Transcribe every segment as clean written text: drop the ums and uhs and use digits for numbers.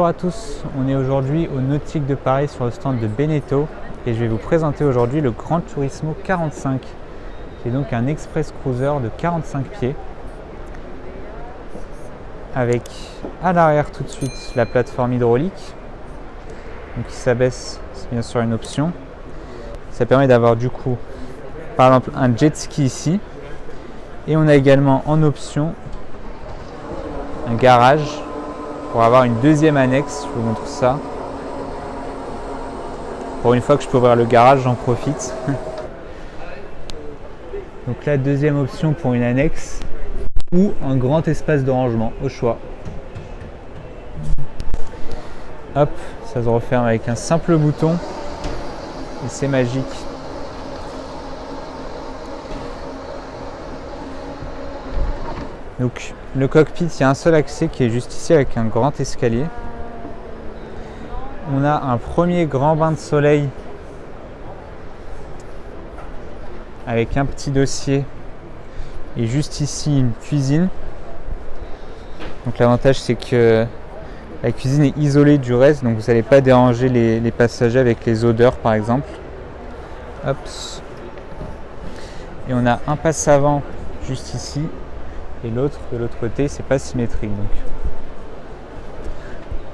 Bonjour à tous, on est aujourd'hui au Nautique de Paris sur le stand de Beneteau et je vais vous présenter aujourd'hui le Gran Turismo 45 qui est donc un express cruiser de 45 pieds avec à l'arrière tout de suite la plateforme hydraulique donc qui s'abaisse, c'est bien sûr une option. Ça permet d'avoir du coup par exemple un jet ski ici et on a également en option un garage pour avoir une deuxième annexe. Je vous montre ça. Pour une fois que je peux ouvrir le garage, j'en profite. Donc la deuxième option pour une annexe ou un grand espace de rangement au choix. Hop, ça se referme avec un simple bouton et c'est magique. Donc le cockpit, il y a un seul accès qui est juste ici avec un grand escalier. On a un premier grand bain de soleil avec un petit dossier et juste ici une cuisine. Donc l'avantage c'est que la cuisine est isolée du reste, donc vous n'allez pas déranger les passagers avec les odeurs par exemple. Hop. Et on a un passe avant juste ici. Et l'autre de l'autre côté, c'est pas symétrique. Donc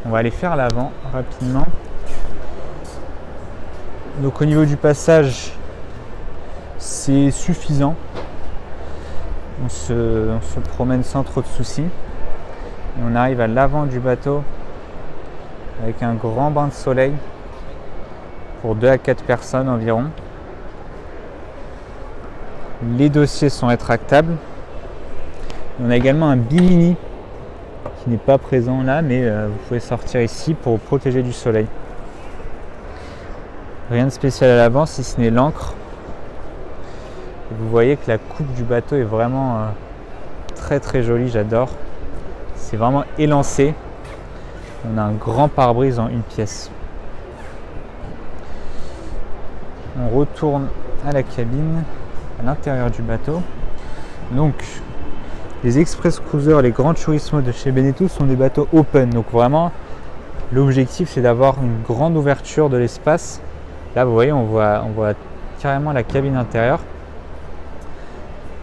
on va aller faire l'avant rapidement. Donc au niveau du passage, c'est suffisant. On se promène sans trop de soucis. Et on arrive à l'avant du bateau avec un grand bain de soleil pour 2 à 4 personnes environ. Les dossiers sont rétractables. On a également un bimini qui n'est pas présent là, mais vous pouvez sortir ici pour vous protéger du soleil. Rien de spécial à l'avant si ce n'est l'ancre. Vous voyez que la coupe du bateau est vraiment très très jolie, j'adore. C'est vraiment élancé. On a un grand pare-brise en une pièce. On retourne à la cabine, à l'intérieur du bateau. Donc, les Express Cruisers, les Gran Turismo de chez Beneteau sont des bateaux open. Donc vraiment, l'objectif c'est d'avoir une grande ouverture de l'espace. Là, vous voyez, on voit carrément la cabine intérieure.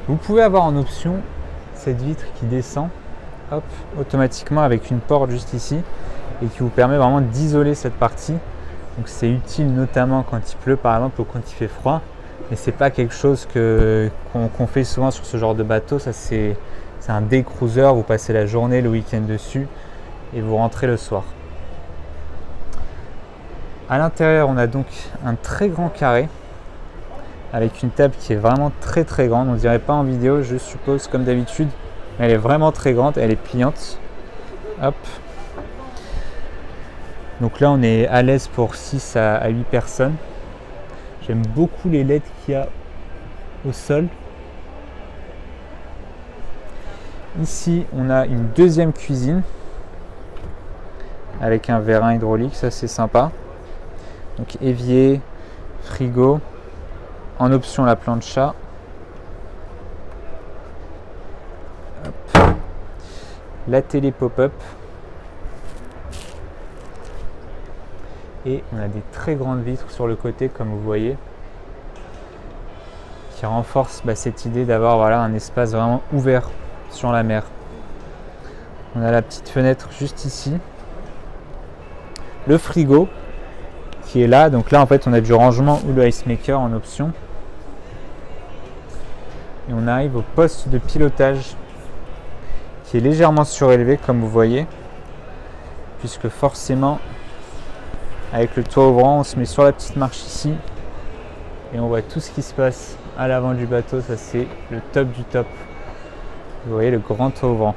Vous pouvez avoir en option cette vitre qui descend hop, automatiquement avec une porte juste ici et qui vous permet vraiment d'isoler cette partie. Donc c'est utile notamment quand il pleut par exemple ou quand il fait froid. Mais c'est pas quelque chose qu'on fait souvent sur ce genre de bateau. Ça c'est un day cruiser, vous passez la journée, le week-end dessus et vous rentrez le soir. À l'intérieur, on a donc un très grand carré avec une table qui est vraiment très très grande. On dirait pas en vidéo, je suppose, comme d'habitude, mais elle est vraiment très grande, elle est pliante. Hop. Donc là, on est à l'aise pour 6 à 8 personnes. J'aime beaucoup les LED qu'il y a au sol. Ici, on a une deuxième cuisine avec un vérin hydraulique, ça c'est sympa. Donc évier, frigo, en option la plancha. Hop. La télé pop-up. Et on a des très grandes vitres sur le côté comme vous voyez qui renforcent cette idée d'avoir un espace vraiment ouvert sur la mer. On a la petite fenêtre juste ici, le frigo qui est là, donc là en fait on a du rangement ou le ice maker en option et on arrive au poste de pilotage qui est légèrement surélevé comme vous voyez puisque forcément avec le toit ouvrant on se met sur la petite marche ici et on voit tout ce qui se passe à l'avant du bateau. Ça c'est le top du top. Vous voyez le grand toit ouvrant.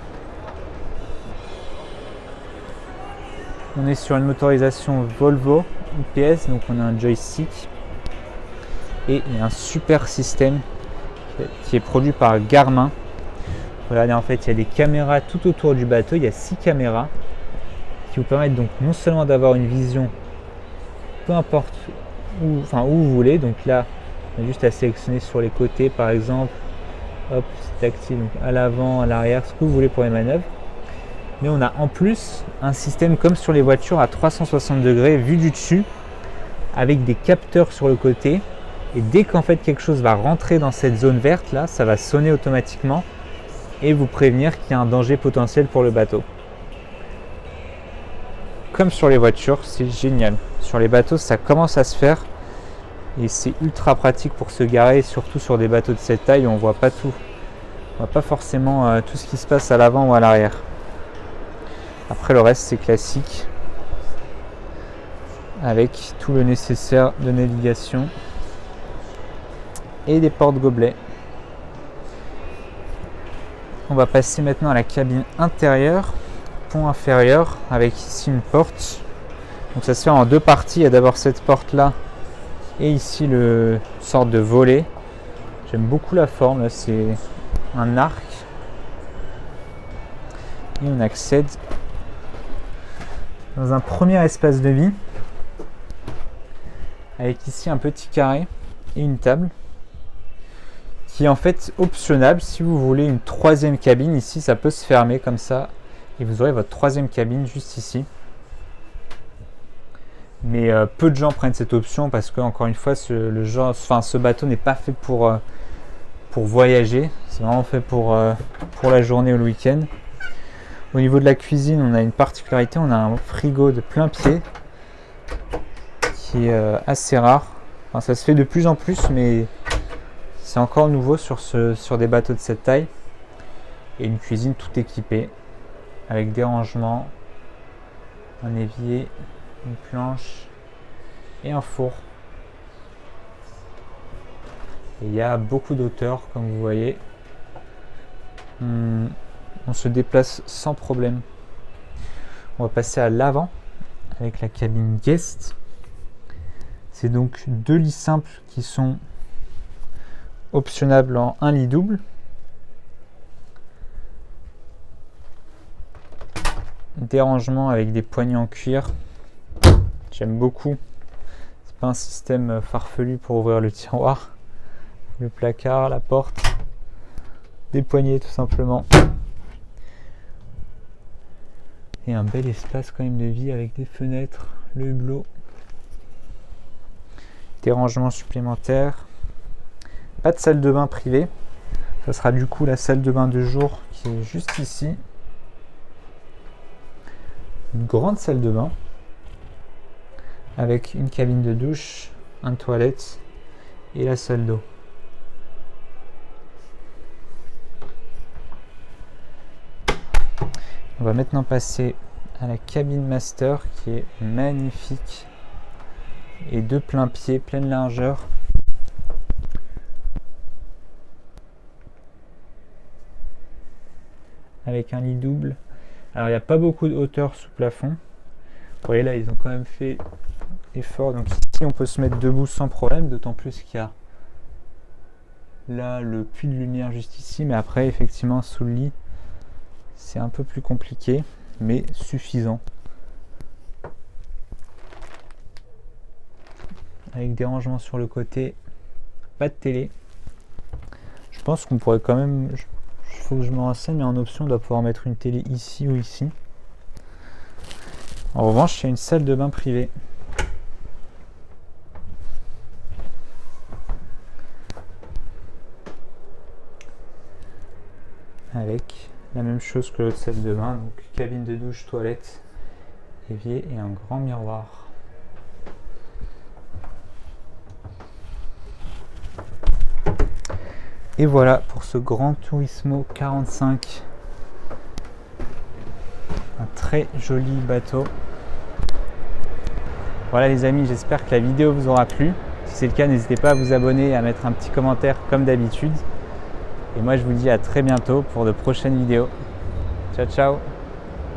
On est sur une motorisation Volvo UPS, donc on a un joystick et il y a un super système qui est produit par Garmin. Regardez, en fait il y a des caméras tout autour du bateau, il y a 6 caméras qui vous permettent donc non seulement d'avoir une vision peu importe où vous voulez, donc là on a juste à sélectionner sur les côtés par exemple. Hop, c'est tactile, donc à l'avant, à l'arrière, ce que vous voulez pour les manœuvres. mais on a en plus un système comme sur les voitures à 360 degrés vu du dessus, avec des capteurs sur le côté. Et dès qu'en fait quelque chose va rentrer dans cette zone verte là, ça va sonner automatiquement et vous prévenir qu'il y a un danger potentiel pour le bateau. Comme sur les voitures, c'est génial. Sur les bateaux, ça commence à se faire et c'est ultra pratique pour se garer, surtout sur des bateaux de cette taille où on voit pas tout. On voit pas forcément tout ce qui se passe à l'avant ou à l'arrière. Après le reste, c'est classique avec tout le nécessaire de navigation et des porte-gobelets. On va passer maintenant à la cabine intérieure, pont inférieur, avec ici une porte. Donc ça se fait en deux parties. Il y a d'abord cette porte là et ici le sorte de volet. J'aime beaucoup la forme là, c'est un arc. Et on accède dans un premier espace de vie avec ici un petit carré et une table qui est en fait optionnable. Si vous voulez une troisième cabine, ici ça peut se fermer comme ça et vous aurez votre troisième cabine juste ici. Mais peu de gens prennent cette option parce que encore une fois ce bateau n'est pas fait pour voyager, c'est vraiment fait pour la journée ou le week-end. Au niveau de la cuisine, on a une particularité, on a un frigo de plein pied qui est assez rare. Enfin, ça se fait de plus en plus, mais c'est encore nouveau sur des bateaux de cette taille. Et une cuisine tout équipée avec des rangements, un évier, une planche et un four. Et il y a beaucoup d'auteur comme vous voyez. On se déplace sans problème. On va passer à l'avant avec la cabine guest. C'est donc deux lits simples qui sont optionnables en un lit double. Des rangements avec des poignées en cuir. J'aime beaucoup. C'est pas un système farfelu pour ouvrir le tiroir, le placard, la porte. Des poignées tout simplement. Et un bel espace quand même de vie avec des fenêtres, le hublot. Des rangements supplémentaires. Pas de salle de bain privée. Ça sera du coup la salle de bain de jour qui est juste ici. Une grande salle de bain avec une cabine de douche, une toilette et la salle d'eau. On va maintenant passer à la cabine master qui est magnifique et de plein pied, pleine largeur. Avec un lit double. Alors il n'y a pas beaucoup de hauteur sous plafond. Vous voyez là ils ont quand même fait effort. Donc ici on peut se mettre debout sans problème, d'autant plus qu'il y a là le puits de lumière juste ici. Mais après effectivement sous le lit c'est un peu plus compliqué, mais suffisant. Avec des rangements sur le côté, pas de télé. Je pense qu'on pourrait quand même, il faut que je me renseigne, mais en option on doit pouvoir mettre une télé ici ou ici. En revanche, il y a une salle de bain privée. Avec la même chose que l'autre salle de bain, donc cabine de douche, toilette, évier et un grand miroir. Et voilà pour ce Gran Turismo 45. Un très joli bateau. Voilà les amis, j'espère que la vidéo vous aura plu. Si c'est le cas, n'hésitez pas à vous abonner et à mettre un petit commentaire comme d'habitude. Et moi je vous dis à très bientôt pour de prochaines vidéos. Ciao ciao!